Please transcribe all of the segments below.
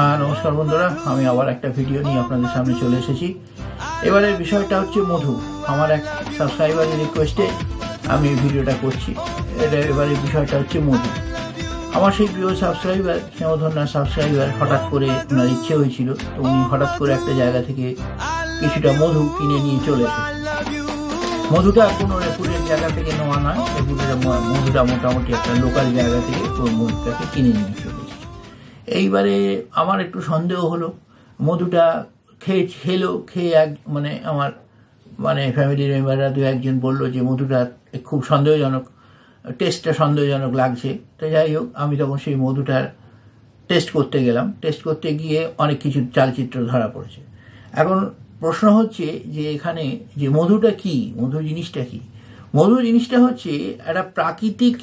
হ্যাঁ, নমস্কার বন্ধুরা, আমি আবার একটা ভিডিও নিয়ে আপনাদের সামনে চলে এসেছি। এবারের বিষয়টা হচ্ছে মধু। আমার এক সাবস্ক্রাইবারের রিকোয়েস্টে আমি এই ভিডিওটা করছি। এবারের বিষয়টা হচ্ছে মধু। আমার সেই প্রিয় সাবস্ক্রাইবার, ক্ষমধন্যা সাবস্ক্রাইবার, হঠাৎ করে ওনার ইচ্ছে হয়েছিল, তো উনি হঠাৎ করে একটা জায়গা থেকে কিছুটা মধু কিনে নিয়ে চলে এসেছে। মধুটা কোনো রেপুটেড জায়গা থেকে নেওয়া নয়, মধুটা মোটামুটি একটা লোকাল জায়গা থেকে মধুটাকে কিনে নিয়ে চলে এসেছে। এইবারে আমার একটু সন্দেহ হলো, মধুটা খেয়ে আমার ফ্যামিলির মেম্বাররা দু একজন বললো যে মধুটা খুব সন্দেহজনক, টেস্টটা সন্দেহজনক লাগছে। তো যাই হোক, আমি তখন সেই মধুটার টেস্ট করতে গেলাম। টেস্ট করতে গিয়ে অনেক কিছু চালচিত্র ধরা পড়েছে। এখন প্রশ্ন হচ্ছে যে এখানে যে মধুটা কি, মধু জিনিসটা কি? মধু জিনিসটা হচ্ছে একটা প্রাকৃতিক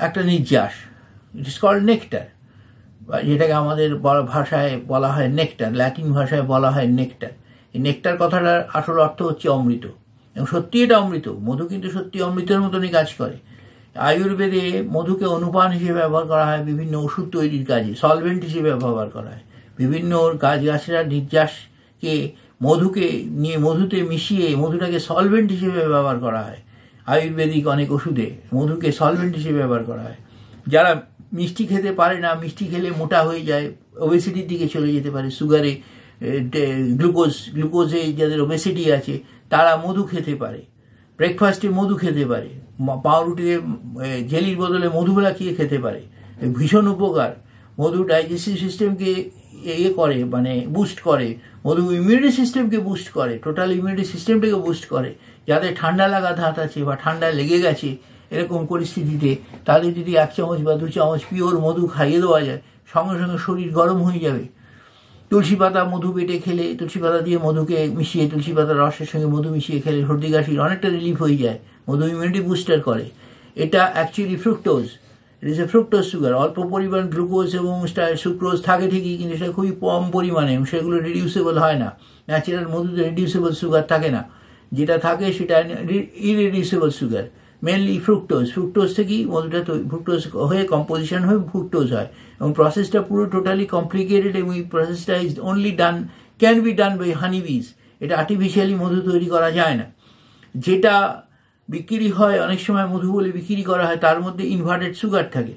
একটা নির্যাস। ইট ইজ কল্ড নেকটার, যেটাকে আমাদের ভাষায় বলা হয় নেকটার, ল্যাটিন ভাষায় বলা হয় নেকটার। এই নেকটার কথাটার আসল অর্থ হচ্ছে অমৃত, এবং সত্যি এটা অমৃত। মধু কিন্তু সত্যি অমৃতের মতনই কাজ করে। আয়ুর্বেদে মধুকে অনুপান হিসেবে ব্যবহার করা হয়, বিভিন্ন ওষুধ তৈরির কাজে সলভেন্ট হিসেবে ব্যবহার করা হয়। বিভিন্ন গাছগাছরা নির্যাসকে মধুতে মিশিয়ে মধুটাকে সলভেন্ট হিসেবে ব্যবহার করা হয়। আয়ুর্বেদিক অনেক ওষুধে মধুকে সলভেন্ট হিসেবে ব্যবহার করা হয়। যারা মিষ্টি খেতে পারে না, মিষ্টি খেলে মোটা হয়ে যায়, ওবেসিটির দিকে চলে যেতে পারে, সুগারে গ্লুকোজে যাদের ওবেসিটি আছে, তারা মধু খেতে পারে। ব্রেকফাস্টে মধু খেতে পারে, পাউরুটিতে জেলির বদলে মধু লাখিয়ে খেতে পারে। ভীষণ উপকার। মধু ডাইজেস্টিভ সিস্টেমকে করে, বুস্ট করে। মধু ইমিউনিটি সিস্টেমকে বুস্ট করে, টোটাল ইমিউনিটি সিস্টেমটাকে বুস্ট করে। যাদের ঠান্ডা লাগা ধাত আছে বা ঠান্ডা লেগে গেছে, এরকম পরিস্থিতিতে তাদের যদি 1 চামচ বা 2 চামচ পিওর মধু খাইয়ে দেওয়া যায়, সঙ্গে সঙ্গে শরীর গরম হয়ে যাবে। তুলসী পাতা মধু বেটে খেলে, তুলসী পাতা দিয়ে মধুকে মিশিয়ে, তুলসী পাতার রসের সঙ্গে মধু মিশিয়ে খেলে সর্দি কাশির অনেকটা রিলিফ হয়ে যায়। মধু ইমিউনিটি বুস্টার করে। এটা actually fructose, it is a fructose sugar. অল্প পরিমাণ গ্লুকোজ এবং সুক্রোজ থাকে ঠিকই, কিন্তু সেটা খুবই কম পরিমাণে, এবং সেগুলো রিডিউসেবল হয় না। ন্যাচারাল মধুতে রিডিউসেবল সুগার থাকে না, যেটা থাকে সেটা ইরিডিউসেবল সুগার, মেনলি ফ্রুক্টোজ থেকেই মধুটা ফ্রুক্টোজ হয়ে কম্পোজিশন হয়ে ফ্রুক্টোজ হয়। এবং প্রসেসটা পুরো টোটালি কমপ্লিকেটেড, এবং এই প্রসেসটা is only can be done by honey bees. এটা আর্টিফিশিয়ালি মধু তৈরি করা যায় না। যেটা বিক্রি হয়, অনেক সময় মধু বলে বিক্রি করা হয়, তার মধ্যে ইনভার্টেড সুগার থাকে,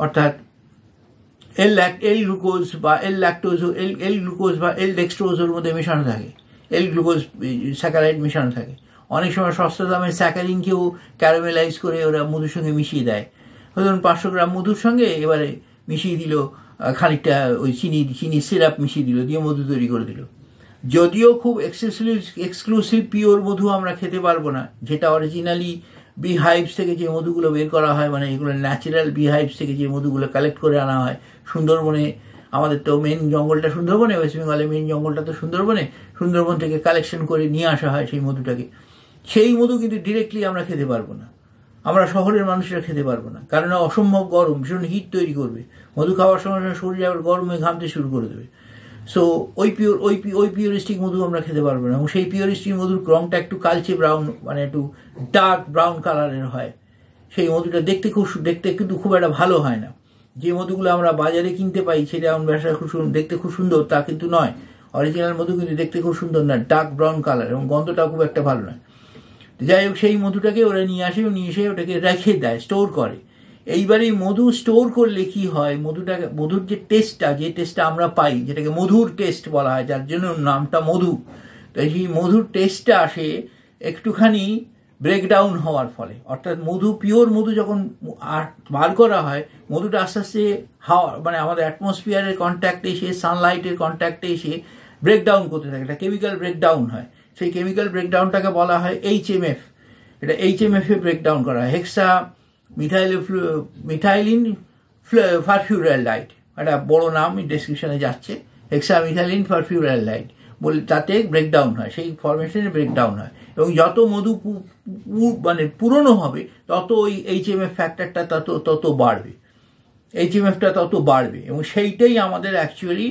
অর্থাৎ এল গ্লুকোজ বা এল ডেক্সট্রোজ ওর মধ্যে মেশানো থাকে, এল গ্লুকোজ স্যাকারাইড মেশানো থাকে। অনেক সময় সস্তা দামের স্যাকারিনকেও ক্যারামেলাইজ করে ওরা মধুর সঙ্গে মিশিয়ে দেয়। ধরুন 500 গ্রাম মধুর সঙ্গে এবারে মিশিয়ে দিল খানিকটা ওই চিনি সিরাপ মিশিয়ে দিল, দিয়ে মধু তৈরি করে দিল। যদিও খুব এক্সক্লুসিভ পিওর মধু আমরা খেতে পারবো না, যেটা অরিজিনালি বিহাইভস থেকে যে মধুগুলো বের করা হয়, এগুলো ন্যাচারাল বিহাইভস থেকে যে মধুগুলো কালেক্ট করে আনা হয়। সুন্দরবনে, আমাদের তো মেন জঙ্গলটা সুন্দরবনে, ওয়েস্ট বেঙ্গলের মেন জঙ্গলটা তো সুন্দরবন থেকে কালেকশন করে নিয়ে আসা হয় সেই মধুটাকে। সেই মধু কিন্তু ডিরেক্টলি আমরা খেতে পারবো না, আমরা শহরের মানুষরা খেতে পারবো না, কারণ অসম্ভব গরম, ভীষণ হিট তৈরি করবে। মধু খাওয়ার সঙ্গে সঙ্গে শরীর আবার গরমে ঘামতে শুরু করে দেবে। সো ওই পিওরিস্টিক মধু আমরা খেতে পারবো না। এবং সেই পিওরিস্টিক মধুর রংটা একটু কালচে ব্রাউন, একটু ডার্ক ব্রাউন কালারের হয়। সেই মধুটা দেখতে কিন্তু খুব একটা ভালো হয় না। যে মধুগুলো আমরা বাজারে কিনতে পাই, সেটা এমন দেখতে খুব সুন্দর তা কিন্তু নয়। অরিজিনাল মধু কিন্তু দেখতে খুব সুন্দর না, ডার্ক ব্রাউন কালার, এবং গন্ধটাও খুব একটা ভালো নয়। যাই হোক, সেই মধুটাকে ওরা নিয়ে এসে ওটাকে রেখে দেয়, স্টোর করে। এইবারে মধু স্টোর করলে কি হয়, মধুর যে টেস্টটা আমরা পাই, যেটাকে মধুর টেস্ট বলা হয়, যার জন্য নামটা মধু। তো সেই মধুর টেস্টটা আসে একটুখানি ব্রেকডাউন হওয়ার ফলে, অর্থাৎ পিওর মধু যখন বার করা হয়, মধুটা আস্তে আস্তে আমাদের অ্যাটমসফিয়ারের কন্ট্যাক্টে এসে, সানলাইটের কন্ট্যাক্টে এসে ব্রেকডাউন করতে থাকে, এটা কেমিক্যাল ব্রেকডাউন হয়। সেই কেমিক্যাল ব্রেকডাউনটাকে বলা হয় HMF। এটা HMF এ ব্রেকডাউন করা হয়, হেক্সা মিথাইলিন ফারফিউরালডাইড, একটা বড় নাম, ডেসক্রিপশনে যাচ্ছে, হেক্সা মিথাইলিন ফারফিউরালডাইড বলে, তাতে ব্রেকডাউন হয়, সেই ফরমেশনে ব্রেকডাউন হয়। এবং যত মধু পুরনো হবে, তত ওই HMF ফ্যাক্টরটা তত বাড়বে, HMFটা তত বাড়বে। এবং সেইটাই আমাদের অ্যাকচুয়ালি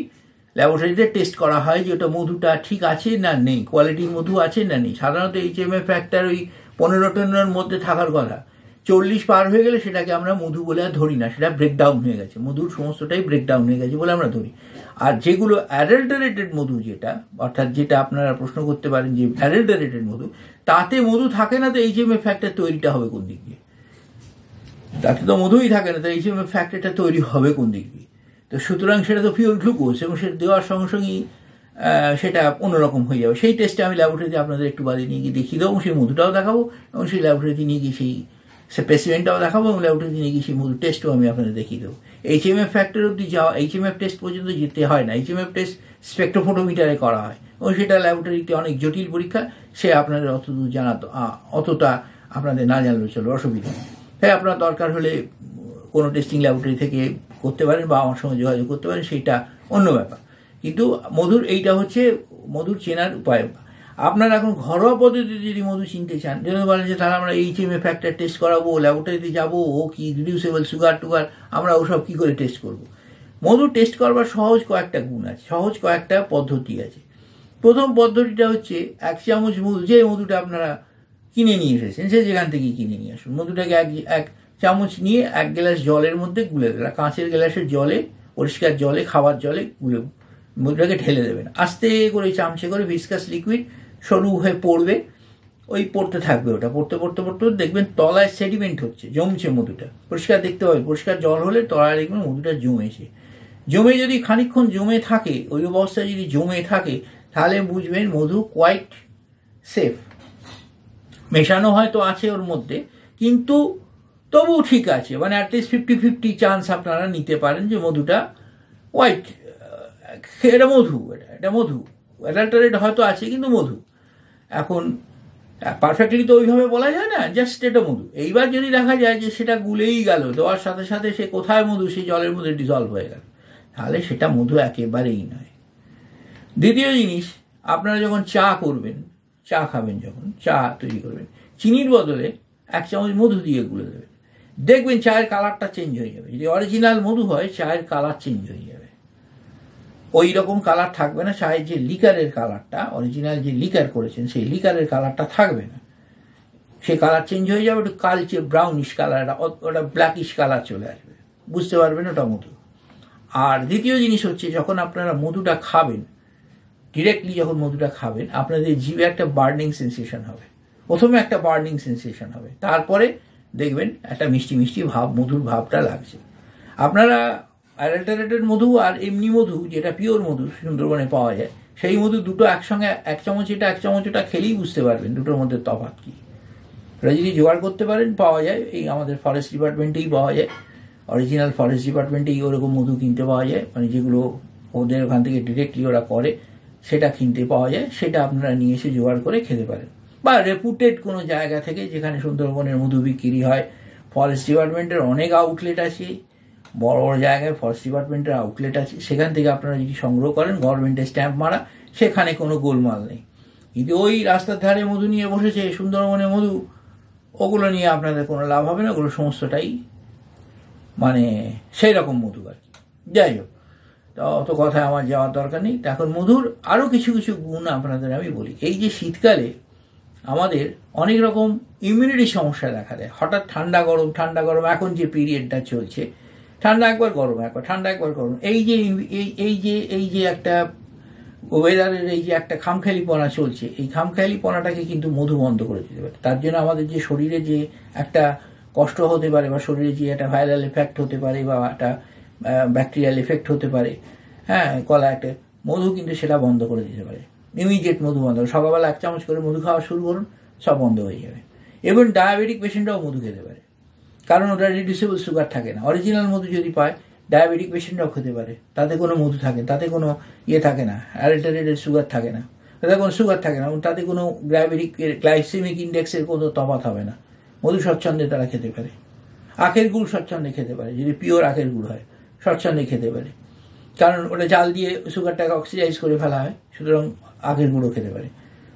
ল্যাবরেটরিতে টেস্ট করা হয়, যে ওটা মধুটা ঠিক আছে না নেই, কোয়ালিটির মধু আছে না নেই। সাধারণত HMF ফ্যাক্টর ওই 15-10 মধ্যে থাকার কথা, 40 পার হয়ে গেলে সেটাকে আমরা মধু বলে আর ধরি না, সেটা ব্রেকডাউন হয়ে গেছে, মধুর সমস্তটাই ব্রেকডাউন হয়ে গেছে বলে আমরা ধরি। আর যেগুলো অ্যাডাল্টারেটেড মধু, যেটা অর্থাৎ যেটা আপনারা প্রশ্ন করতে পারেন যে অ্যাডাল্টারেটেড মধু, তাতে মধু থাকে না, তো এইচএমএফ ফ্যাক্টর তৈরিটা হবে কোন দিক দিয়ে? তাতে তো মধুই থাকে না, তো এইচএমএফ ফ্যাক্টরটা তৈরি হবে কোন দিক দিয়ে? তো সুতরাং সেটা তো পিওর গ্লুকোজ, এবং সেটা দেওয়ার সঙ্গে সঙ্গেই সেটা অন্যরকম হয়ে যাবে। সেই টেস্টে আমি ল্যাবরেটরিতে আপনাদের একটু বাদে নিয়ে গিয়ে দেখিয়ে দেবো, এবং সেই মধুটাও দেখাবো, এবং সেই ল্যাবরেটরিতে নিয়ে গিয়ে সেই স্পেসিমেন্টটাও দেখাবো, এবং ল্যাবরেটরিতে নিয়ে গিয়ে সেই মধুর টেস্টও আমি আপনাদের দেখিয়ে দেবো। এইচএমএফ ফ্যাক্টর অব্দি যাওয়া, এইচএমএফ টেস্ট পর্যন্ত যেতে হয় না, এইচএমএফ টেস্ট স্পেকট্রোফোটোমিটারে করা হয়, এবং সেটা ল্যাবরেটরিতে অনেক জটিল পরীক্ষা, সে আপনাদের অতদূর জানাতো অতটা আপনাদের না জানলেও চলো, অসুবিধা নেই। তাই আপনার দরকার হলে কোনো টেস্টিং ল্যাবরেটরি থেকে করতে পারেন বা আমার সঙ্গে যোগাযোগ করতে পারেন, সেইটা অন্য ব্যাপার। কিন্তু মধুর এইটা হচ্ছে মধুর চেনার উপায়। আপনারা এখন ঘরোয়া পদ্ধতিতে যদি মধু চিনতে চান, যদি বলেন যে তাহলে আমরা এইচএমএফ ফ্যাক্টর টেস্ট করাবো, ল্যাবরেটরিতে যাবো, ও কি রিডিউসেবল সুগার টুগার, আমরা ওসব কি করে টেস্ট করব? মধু টেস্ট করবার সহজ কয়েকটা গুণ আছে, সহজ কয়েকটা পদ্ধতি আছে। প্রথম পদ্ধতিটা হচ্ছে 1 চামচ মধু, যে মধুটা আপনারা কিনে নিয়ে এসেছেন সে যেখান থেকে কিনে নিয়ে আসুন, মধুটাকে এক চামচ নিয়ে 1 গ্লাস জলের মধ্যে গুলে দেবেন, কাঁচের গ্লাসের জলে, পরিষ্কার জলে, খাবার জলে গুলে মধুটাকে ঢেলে দেবেন। আস্তে করে চামচে করে ভিসকাস লিকুইড সরু হয়ে পড়বে, ওই পড়তে থাকবে, ওটা পড়তে পড়তে পড়তে দেখবেন তলায় সেডিমেন্ট হচ্ছে, জমছে মধুটা, পরিষ্কার দেখতে হবে, পরিষ্কার জল হলে তলায় দেখবেন মধুটা জমেছে। জমে যদি খানিকক্ষণ জমে থাকে, ওই অবস্থায় যদি জমে থাকে, তাহলে বুঝবেন মধু কোয়াইট সেফ। মেশানো হয়তো আছে ওর মধ্যে, কিন্তু তবুও ঠিক আছে, মানে অ্যাটলিস্ট 50-50 চান্স আপনারা নিতে পারেন যে মধুটা হোয়াইট, এটা মধু, এটা মধু, অ্যাডাল্টারেট হয়তো আছে কিন্তু মধু। এখন পারফেক্টলি তো ওইভাবে বলা যায় না, জাস্ট এটা মধু। এইবার যদি দেখা যায় যে সেটা গুলেই গেল, দেওয়ার সাথে সাথে সে কোথায় মধু, সেই জলের মধ্যে ডিজলভ হয়ে গেল, তাহলে সেটা মধু একেবারেই নয়। দ্বিতীয় জিনিস, আপনারা যখন চা করবেন, চা খাবেন, যখন চা তৈরি করবেন, চিনির বদলে 1 চামচ মধু দিয়ে গুলে দেবেন, দেখবেন চায়ের কালারটা চেঞ্জ হয়ে যাবে। যদি অরিজিনাল মধু হয়, চায়ের কালার চেঞ্জ হয়ে যাবে, ওই রকম কালার থাকবে না। চায়ের যে লিকারের কালারটা, অরিজিনাল যে লিকার করেছেন সেই লিকারের কালারটা থাকবে না, সে কালার চেঞ্জ হয়ে যাবে, একটু কালচে ব্রাউনিশ কালার, ওটা ব্ল্যাকিশ কালার চলে আসবে, বুঝতে পারবেন ওটা মধু। আর দ্বিতীয় জিনিস হচ্ছে, যখন আপনারা মধুটা খাবেন, ডিরেক্টলি যখন মধুটা খাবেন, আপনাদের জিভে একটা বার্নিং সেন্সেশন হবে। প্রথমে একটা বার্নিং সেন্সেশন হবে, তারপরে দেখবেন একটা মিষ্টি মিষ্টি ভাব, মধুর ভাবটা লাগছে। আপনারা অ্যাডাল্টারেটেড মধু আর এমনি মধু, যেটা পিওর মধু সুন্দরবনে পাওয়া যায়, সেই মধু দুটো একসঙ্গে 1 চামচ এটা 1 চামচ ওটা খেলেই বুঝতে পারবেন দুটোর মধ্যে তফাৎ কি। ওরা যদি জোগাড় করতে পারেন, পাওয়া যায়, এই আমাদের ফরেস্ট ডিপার্টমেন্টেই পাওয়া যায়, অরিজিনাল ফরেস্ট ডিপার্টমেন্টেই ওরকম মধু কিনতে পাওয়া যায়, মানে যেগুলো ওদের ওখান থেকে ডিরেক্টলি ওরা করে, সেটা কিনতে পাওয়া যায়, সেটা আপনারা নিয়ে এসে জোগাড় করে খেতে পারেন। বা রেপুটেড কোনো জায়গা থেকে, যেখানে সুন্দরবনের মধু বিক্রি হয়, ফরেস্ট ডিপার্টমেন্টের অনেক আউটলেট আছে, বড় বড় জায়গায় ফরেস্ট ডিপার্টমেন্টের আউটলেট আছে, সেখান থেকে আপনারা যদি সংগ্রহ করেন, গভর্নমেন্টের স্ট্যাম্প মারা, সেখানে কোনো গোলমাল নেই। কিন্তু ওই রাস্তার ধারে মধু নিয়ে বসেছে, সুন্দরবনের মধু, ওগুলো নিয়ে আপনাদের কোনো লাভ হবে না, ওগুলো সমস্তটাই মানে সেই রকম মধু আর কি। যাই হোক, তো অত কথায় আমার যাওয়ার দরকার নেই। এখন মধুর আরও কিছু কিছু গুণ আপনাদের আমি বলি। এই যে শীতকালে আমাদের অনেক রকম ইমিউনিটি সমস্যা দেখা দেয়, হঠাৎ ঠান্ডা গরম, এখন যে পিরিয়ডটা চলছে, ঠান্ডা একবার গরম একবার, ঠান্ডা একবার গরম, এই যে একটা ওয়েদারের এই যে একটা খামখেয়ালিপনা চলছে, এই খামখেয়ালিপনাটাকে কিন্তু মধু বন্ধ করে দিতে পারে। তার জন্য আমাদের যে শরীরে যে একটা কষ্ট হতে পারে, বা শরীরে যে একটা ভাইরাল এফেক্ট হতে পারে, বা একটা ব্যাকটেরিয়াল এফেক্ট হতে পারে, হ্যাঁ, কলা একটা, মধু কিন্তু সেটা বন্ধ করে দিতে পারে। ইমিডিয়েট মধু বন্ধ, সকালবেলা 1 চামচ করে মধু খাওয়া শুরু করুন, সব বন্ধ হয়ে যাবে। এবং ডায়াবেটিক পেশেন্টরাও মধু খেতে পারে, কারণ ওটা রিডিউসেবল সুগার থাকে না। অরিজিনাল মধু যদি পায়, ডায়াবেটিক পেশেন্টরাও খেতে পারে, তাতে কোনো মধু থাকে, তাতে কোনো থাকে না, অ্যাডাল্টারেটেড সুগার থাকে না, তাতে কোনো সুগার থাকে না, তাতে কোনো গ্লাইসেমিক ইন্ডেক্সের কোনো তফাৎ হবে না। মধু স্বচ্ছন্দে তারা খেতে পারে। আখের গুড় স্বচ্ছন্দে খেতে পারে, যদি পিওর আখের গুড় হয়, স্বচ্ছন্দে খেতে পারে, কারণ ওটা জাল দিয়ে সুগারটাকে অক্সিডাইজ করে ফেলা হয়, সুতরাং আখের গুঁড়ো খেতে পারে।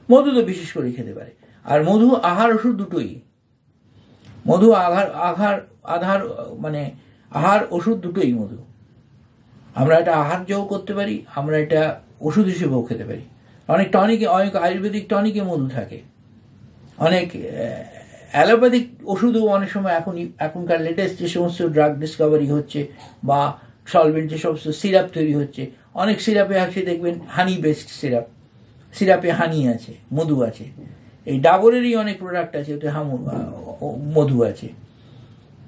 মধু তো বিশেষ করে খেতে পারে। আর মধু আহার ওষুধ দুটোই, মধু আহার ওষুধ দুটোই মধু। আমরা এটা আহার্যও করতে পারি, আমরা এটা ওষুধ হিসেবেও খেতে পারি। অনেক আয়ুর্বেদিক টনিকে মধু থাকে, অনেক অ্যালোপ্যাথিক ওষুধও অনেক সময় এখনকার লেটেস্ট যে সমস্ত ড্রাগ ডিসকভারি হচ্ছে বা সলভেন্ট যে সমস্ত সিরাপ তৈরি হচ্ছে, অনেক সিরাপে আছে দেখবেন হানি বেসড সিরাপে হানি আছে, মধু আছে। এই ডাবরেরই অনেক প্রোডাক্ট আছে, ওতে মধু আছে।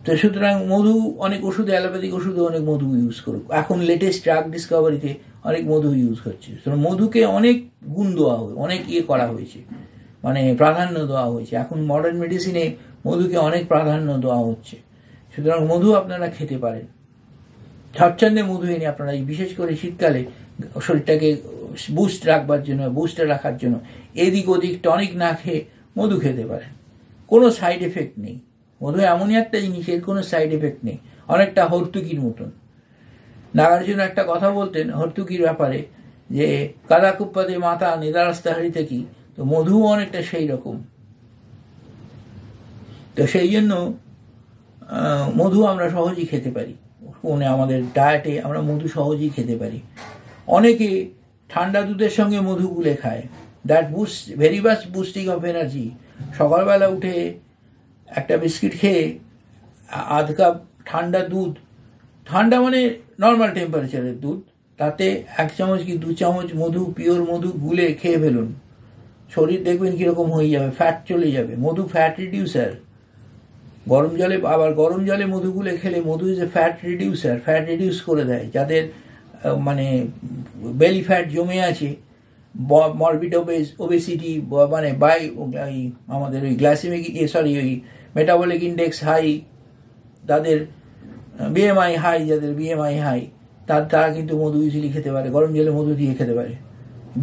তো সুতরাং মধু, অনেক ওষুধে, অ্যালোপ্যাথিক ওষুধে অনেক মধু ইউজ করুক। এখন লেটেস্ট ড্রাগ ডিসকভারিতে অনেক মধু ইউজ হচ্ছে। সুতরাং মধুকে অনেক গুণ দেওয়া হয়, অনেক করা হয়েছে, মানে প্রাধান্য দেওয়া হয়েছে। এখন মডার্ন মেডিসিনে মধুকে অনেক প্রাধান্য দেওয়া হচ্ছে। সুতরাং মধু আপনারা খেতে পারেন, স্বচ্ছন্দে মধু এনে আপনারা, বিশেষ করে শীতকালে শরীরটাকে বুস্টে রাখার জন্য এদিক ওদিক টনিক না খেয়ে মধু খেতে পারেন। কোনো সাইড এফেক্ট নেই। মধু এমনই একটা জিনিস, এর কোনো সাইড এফেক্ট নেই। অনেকটা হর্তুকির মতন। নাগার্জুন একটা কথা বলতেন হর্তুকির ব্যাপারে, যে কাদা কুপ্পাতে মাতা নিদারাস্তা হারিতে কি, তো মধুও অনেকটা সেই রকম। তো সেই জন্য মধু আমরা সহজেই খেতে পারি, আমাদের ডায়েটে আমরা মধু সহজেই খেতে পারি। অনেকে ঠান্ডা দুধের সঙ্গে মধু গুলে খায়, that boost very much boosting of energy. সকালবেলা উঠে একটা বিস্কিট খেয়ে আধ কাপ ঠান্ডা দুধ, ঠান্ডা মানে নর্মাল টেম্পারেচারের দুধ, তাতে 1 চামচ কি 2 চামচ মধু, পিওর মধু গুলে খেয়ে ফেলুন। শরীর দেখবেন কিরকম হয়ে যাবে, ফ্যাট চলে যাবে। মধু ফ্যাট রিডিউসার। গরম জলে মধু গুলে খেলে madhu is a fat reducer, fat reduce করে দেয়। যাদের মানে বেলি ফ্যাট জমে আছে, মরবিড ওবেসিটি, মানে আমাদের ওই গ্লাইসেমিক ওই মেটাবলিক ইন্ডেক্স হাই, তাদের বিএমআই হাই, তারা কিন্তু মধু ইজিলি খেতে পারে, গরম জলে মধু দিয়ে খেতে পারে।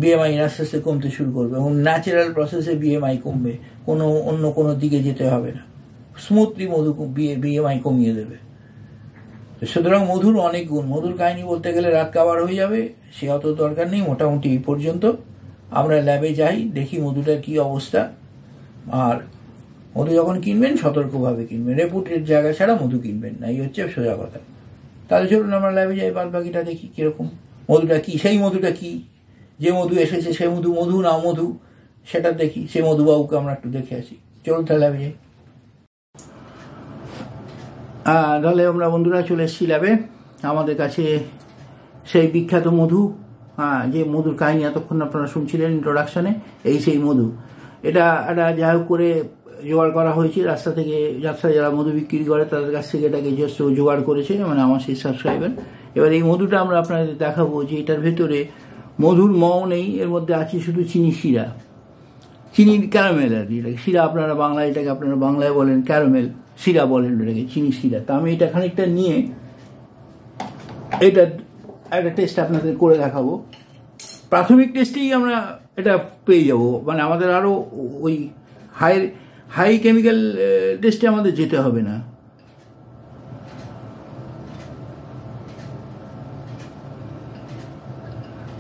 বিএমআই আস্তে আস্তে কমতে শুরু করবে এবং ন্যাচারাল প্রসেসে বিএমআই কমবে, অন্য কোনো দিকে যেতে হবে না, স্মুথলি মধু বিএমআই কমিয়ে দেবে। সুতরাং মধুর অনেক গুণ। মধুর কাহিনী বলতে গেলে রাত কাবার হয়ে যাবে, সে অত দরকার নেই। মোটামুটি এই পর্যন্ত। আমরা ল্যাবে যাই, দেখি মধুটার কি অবস্থা। আর মধু যখন কিনবেন সতর্কভাবে কিনবেন, রেপুটেড জায়গা ছাড়া মধু কিনবেন না, এই হচ্ছে সোজা কথা। তাহলে চলুন আমরা ল্যাবে যাই, বাদ বাকিটা দেখি কিরকম মধুটা কি, সেই মধুটা কি, যে মধু এসেছে সে মধু না মধু, সেটা দেখি। সে মধুবাবুকে আমরা একটু দেখে আসি। চলুন তাহলে ল্যাবে যাই। তাহলে আমরা বন্ধুরা চলে এসেছি ল্যাবে। আমাদের কাছে সেই বিখ্যাত মধু, যে মধুর কাহিনী এতক্ষণ আপনারা শুনছিলেন ইন্ট্রোডাকশনে, এই সেই মধু। এটা যাই হোক করে জোগাড় করা হয়েছে রাস্তায় যারা মধু বিক্রি করে তাদের কাছ থেকে এটাকে জাস্ট জোগাড় করেছে, মানে আমার সেই সাবস্ক্রাইবার। এবার এই মধুটা আমরা আপনাদের দেখাবো যে এটার ভেতরে মধুর মও নেই, এর মধ্যে আছে শুধু শিরা, চিনির ক্যারামেল আর কি। এটাকে শিরা আপনারা বাংলায় বলেন, ক্যারামেল শিরা বলেন এটাকে, চিনি শিরা। তা আমি এটা খানিকটা নিয়ে এটা একটা টেস্ট আপনাদের করে দেখাবো। প্রাথমিক টেস্টেই আমরা এটা পেয়ে যাব, মানে আমাদের আরও ওই হাই কেমিক্যাল টেস্টে আমাদের যেতে হবে না।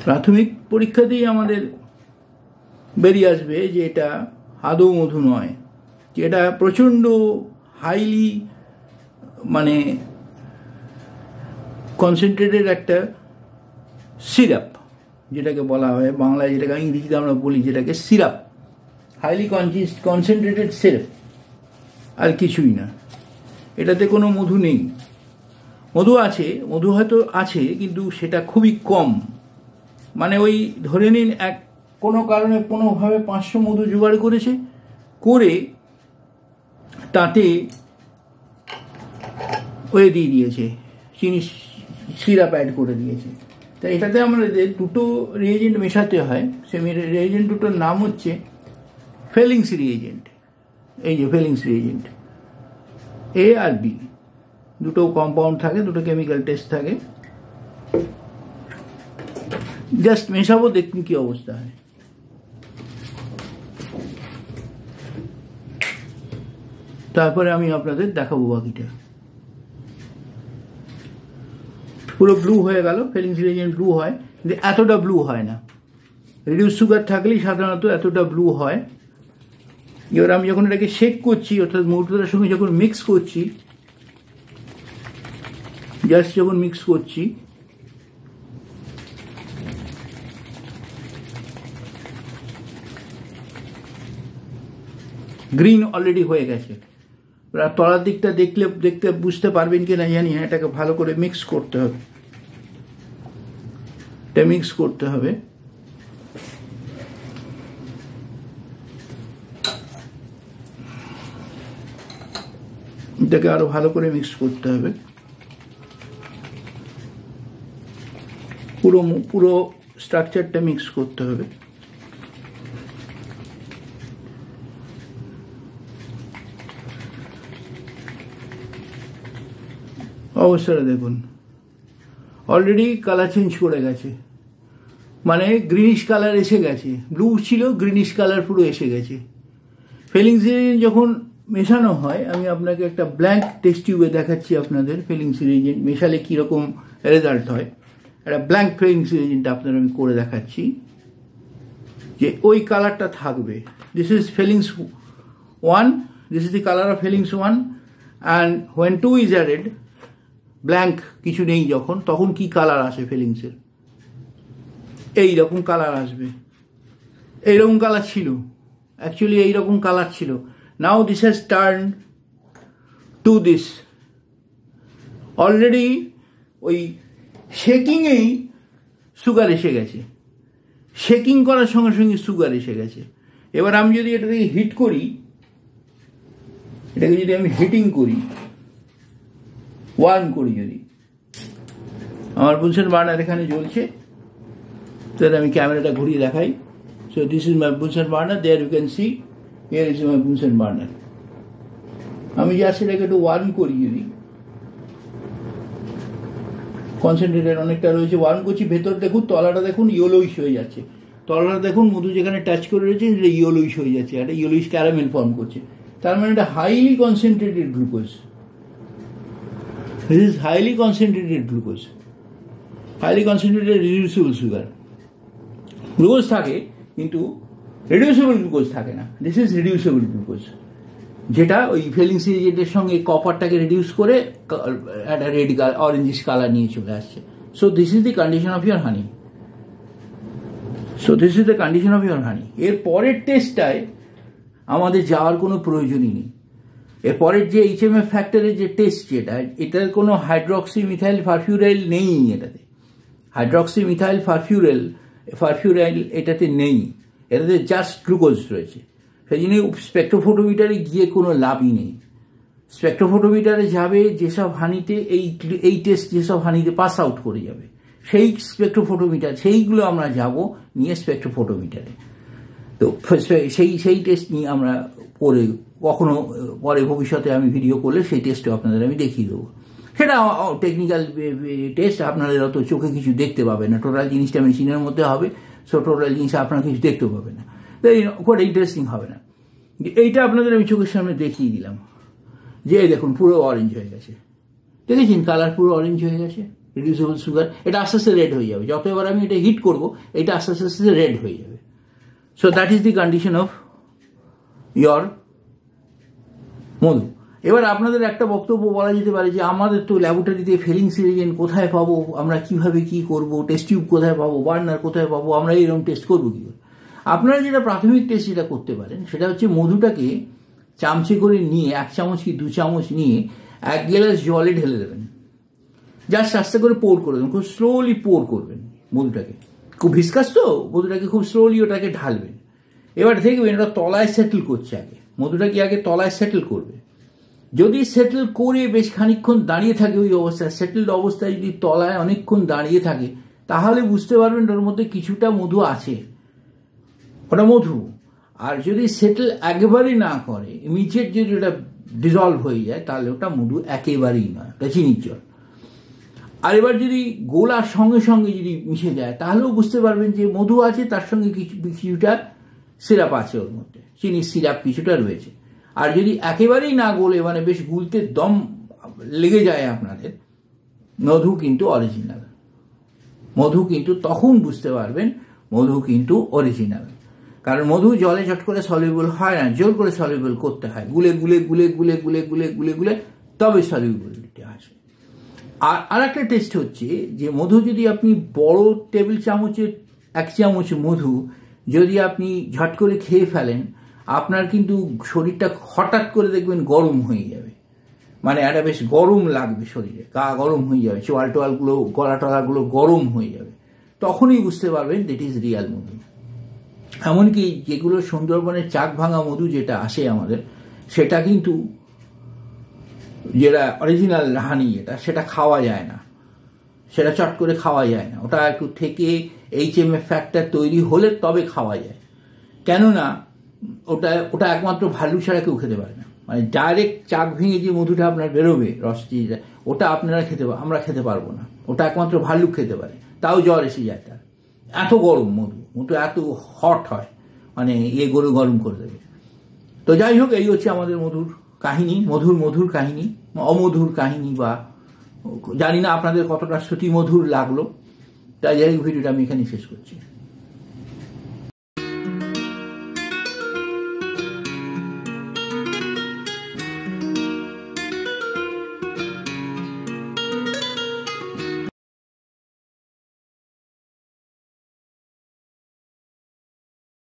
প্রাথমিক পরীক্ষাতেই আমাদের বেরিয়ে আসবে যে এটা আদৌ মধু নয়, যে এটা প্রচণ্ড হাইলি মানে কনসেন্ট্রেটেড একটা সিরাপ, যেটাকে বলা হয় বাংলায়, যেটাকে ইংরেজিতে আমরা বলি যেটাকে সিরাপ, হাইলি কনসেন্ট্রেটেড সিরাপ, আর কিছুই না। এটাতে কোনো মধু নেই। মধু হয়তো আছে, কিন্তু সেটা খুবই কম। মানে ওই ধরে নিন কোনো কারণে কোনোভাবে 500 মধু জোগাড় করেছে, করে তাতে ওয়ে দিয়ে দিয়েছে, চিনি সিরাপ অ্যাড করে দিয়েছে। তা এটাতে আমাদের দুটো রিয়েজেন্ট মেশাতে হয়। সে রিয়েজেন্ট দুটোর নাম হচ্ছে ফেলিংস রিয়েজেন্ট। এই যে ফেলিংস রিয়েজেন্ট এ আর বি, দুটো কম্পাউন্ড থাকে, দুটো কেমিক্যাল টেস্ট থাকে। জাস্ট মেশাবো, দেখুন কি অবস্থা হয়। তারপরে আমি আপনাদের দেখাবো বাকিটা। পুরো ব্লু হয়ে গেল, ফেলিংস রিয়েজেন্ট ব্লু হয়, কিন্তু এতটা ব্লু হয় না। রিডিউস সুগার থাকলেই সাধারণত এতটা ব্লু হয়। এবার আমি যখন এটাকে শেক করছি, অর্থাৎ মধুটার সঙ্গে যখন মিক্স করছি, জাস্ট যখন মিক্স করছি, গ্রিন অলরেডি হয়ে গেছে। তলার দিকটা দেখতে বুঝতে পারবেন কি না জানি না। এটাকে ভালো করে মিক্স করতে হবে, এটা মিক্স করতে হবে। এটাকে আরো ভালো করে মিক্স করতে হবে, পুরো স্ট্রাকচারটা মিক্স করতে হবে। অবস্থাটা দেখুন, অলরেডি কালার চেঞ্জ করে গেছে, মানে গ্রিনিশ কালার এসে গেছে। ব্লু ছিল, গ্রিনিশ কালার পুরো এসে গেছে। ফিলিংস রিয়েজেন্ট যখন মেশানো হয়, আমি আপনাকে একটা ব্ল্যাঙ্ক টেস্ট টিউবে দেখাচ্ছি আপনাদের ফিলিংস রিয়েজেন্ট মেশালে কীরকম রেজাল্ট হয়। একটা ব্ল্যাঙ্ক ফিলিংস রিয়েজেন্ট আপনাদের আমি করে দেখাচ্ছি যে ওই কালারটা থাকবে। This is feelings 1, this is the colour of feelings 1, and when 2 is added, blank কিছু নেই যখন, তখন কি কালার আসে ফিলিংসের? এইরকম কালার আসবে। এইরকম কালার ছিল, অ্যাকচুয়ালি এইরকম কালার ছিল। Now this has turn to this. Already ওই শেকিংয়েই সুগার এসে গেছে, শেকিং করার সঙ্গে সঙ্গে সুগার এসে গেছে। এবার আমি যদি এটাকে হিট করি, এটাকে যদি আমি হিটিং করি, ওয়ার্ম করি, যদি আমার বুনসেন বার্নার এখানে জ্বলছে, তাহলে আমি ক্যামেরাটা ঘুরিয়ে দেখাই। So this is my Bunsen burner, there you can see, here is my Bunsen burner. আমি জাস্ট এটাকে একটু ওয়ার্ম করি, যদি কনসেন্ট্রেটেড অনেকটা রয়েছে, ওয়ার্ম করছি, ভেতর দেখুন তলাটা দেখুন ইয়েলোইশ হয়ে যাচ্ছে। তলাটা দেখুন মধু যেখানে টাচ করে রয়েছে সেটা ইয়েলোইশ হয়ে যাচ্ছে, একটা ইয়েলোইশ ক্যারামেল ফর্ম করছে। তার মানে এটা highly concentrated glucose. This is highly concentrated glucose, highly concentrated reducible sugar. Glucose থাকে কিন্তু রিডিউসেবল গ্লুকোজ থাকে না। দিস ইজ রিডিউসেবল গ্লুকোজ, যেটা ওই ফিলিংস রিয়েজেন্টের সঙ্গে কপারটাকে রিডিউস করে একটা রেড অরেঞ্জিশ কালার নিয়ে চলে আসছে। So this is the condition of your honey. So this is the condition of your honey. এর পরের টেস্টটায় আমাদের যাওয়ার কোনো প্রয়োজনই নেই। এরপরের যে HMF ফ্যাক্টরের যে টেস্ট, যেটা এটার কোনো হাইড্রক্সি মিথাইল ফারফিউরাইল নেই, এটাতে হাইড্রক্সি মিথাইল ফারফিউরাইল এটাতে নেই, এটাতে জাস্ট গ্লুকোজ রয়েছে। সেই জন্য স্পেকট্রোফোটোমিটারে গিয়ে কোনো লাভই নেই। স্পেকট্রোফোটোমিটারে যাবে যেসব হানিতে এই টেস্ট যেসব হানিতে পাস আউট করে যাবে, সেই স্পেকট্রোফোটোমিটার, সেইগুলো আমরা যাব নিয়ে স্পেকট্রোফোটোমিটারে। তো সেই টেস্ট নিয়ে আমরা পরে কখনো পরে ভবিষ্যতে আমি ভিডিও করলে সেই টেস্টও আপনাদের আমি দেখিয়ে দেবো। সেটা টেকনিক্যাল টেস্ট, আপনাদের অত চোখে কিছু দেখতে পাবে না, টোটাল জিনিসটা মেশিনের মধ্যে হবে। সো টোটাল জিনিসটা আপনারা কিছু দেখতে পাবে না, তো খুব ইন্টারেস্টিং হবে না। এইটা আপনাদের আমি চোখের সামনে দেখিয়ে দিলাম যে দেখুন পুরো অরেঞ্জ হয়ে গেছে, দেখেছেন কালার পুরো অরেঞ্জ হয়ে গেছে, রিডিউসেবল সুগার। এটা আস্তে আস্তে রেড হয়ে যাবে, যত এবার আমি এটা হিট করবো এটা আস্তে আস্তে আস্তে রেড হয়ে যাবে। So that is the condition of your madhu. এবার আপনাদের একটা বক্তব্য বলা যেতে পারে যে আমাদের তো ল্যাবরেটরিতে ফিলিংস রিয়েজেন্ট কোথায় পাবো, আমরা কিভাবে কি করব, টেস্ট টিউব কোথায় পাবো, বার্নার কোথায় পাবো, আমরা এরকম টেস্ট করবো কি করে? আপনারা যেটা প্রাথমিক টেস্ট যেটা করতে পারেন সেটা হচ্ছে মধুটাকে চামচে করে নিয়ে 1 চামচ কি 2 চামচ নিয়ে 1 গ্লাস জলে ঢেলে দেবেন, জাস্ট আস্তে করে পোর করে দেবেন, খুব স্লোলি পোর করবেন মধুটাকে, খুব ভিসকাস তো মধুটাকে খুব স্লোলি ওটাকে ঢালবেন। এবার দেখবেন এটা তলায় সেটেল করছে, আগে মধুটাকে আগে তলায় সেটেল করবে। যদি সেটেল করে বেশ খানিকক্ষণ দাঁড়িয়ে থাকে ওই অবস্থায়, সেটেলড অবস্থায় যদি তলায় অনেকক্ষণ দাঁড়িয়ে থাকে, তাহলে বুঝতে পারবেন ওর মধ্যে কিছুটা মধু আছে, ওটা মধু। আর যদি সেটেল একেবারেই না করে, ইমিডিয়েট যদি ওটা ডিজলভ হয়ে যায়, তাহলে ওটা মধু একেবারেই নয়, ওটা চিনির জল। আর এবার যদি গোলার সঙ্গে সঙ্গে যদি মিশে যায়, তাহলেও বুঝতে পারবেন যে মধু আছে, তার সঙ্গে কিছুটা সিরাপ আছে, ওর মধ্যে চিনির সিরাপ কিছুটা রয়েছে। আর যদি একেবারেই না গোলে, মানে বেশ গুলতে দম লেগে যায় আপনাদের, মধু কিন্তু অরিজিনাল। মধু কিন্তু তখন বুঝতে পারবেন মধু কিন্তু অরিজিনাল, কারণ মধু জলে চট করে সলিউবল হয় না, জোর করে সলিউবল করতে হয়, গুলে গুলে গুলে গুলে গুলে গুলে গুলে গুলে তবে সলিউবিলিটি আসে। আর একটা টেস্ট হচ্ছে যে মধু যদি আপনি বড় টেবিল চামচের 1 চামচ মধু যদি আপনি ঝট করে খেয়ে ফেলেন, আপনার কিন্তু শরীরটা হঠাৎ করে দেখবেন গরম হয়ে যাবে, মানে একটা বেশ গরম লাগবে শরীরে, গা গরম হয়ে যাবে, চোয়াল টোয়ালগুলো গলা টলাগুলো গরম হয়ে যাবে, তখনই বুঝতে পারবেন দ্যাট ইজ রিয়াল মধু। এমনকি যেগুলো সুন্দরবনের চাক ভাঙা মধু যেটা আসে আমাদের, সেটা কিন্তু যেটা অরিজিনাল হানি সেটা খাওয়া যায় না, সেটা চট করে খাওয়া যায় না, ওটা একটু থেকে HMF ফ্যাক্টর তৈরি হলে তবে খাওয়া যায়। কেননা ওটা একমাত্র ভাল্লুক ছাড়া কেউ খেতে পারে না, মানে ডাইরেক্ট চাক ভেঙে যে মধুটা আপনার বেরোবে রস দিয়ে, ওটা আপনারা আমরা খেতে পারবো না, ওটা একমাত্র ভাল্লুক খেতে পারে, তাও জ্বর এসে যায় তার, এত গরম মধু এত হট হয়, মানে গরু গরম করে দেবে। তো যাই হোক, এই হচ্ছে আমাদের মধুর কাহিনী, মধুর কাহিনী, অমধুর কাহিনী, বা জানি না আপনাদের কতটা শ্রুতি মধুর লাগলো। তাই যাই হোক, ভিডিওটা আমি এখানে শেষ করছি।